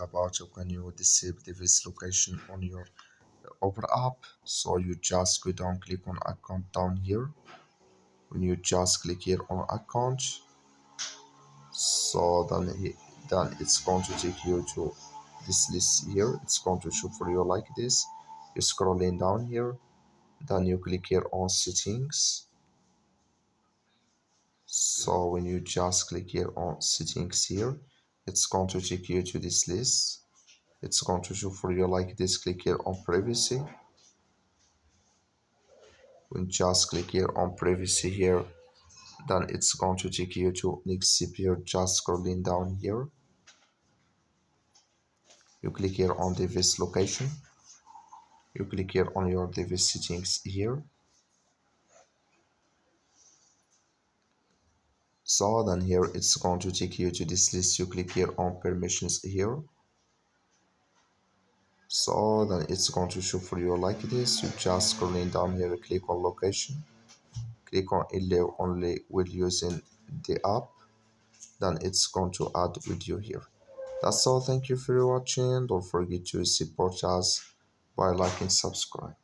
about how can you disable device location on your Opera app. So you just go down, click on account down here. When you just click here on account, so then it's going to take you to this list here. It's going to show for you like this. You scrolling down here, then you click here on settings. So when you just click here on settings here, it's going to take you to this list. It's going to show for you like this. Click here on privacy. When just click here on privacy here, then it's going to take you to next step here. Just scrolling down here, you click here on device location. You click here on your device settings here. So then here it's going to take you to this list. You click here on permissions here. So then it's going to show for you like this. You just scrolling down here, click on location, click on allow only while using the app, then it's going to add video here. That's all. Thank you for watching. Don't forget to support us by liking, subscribe.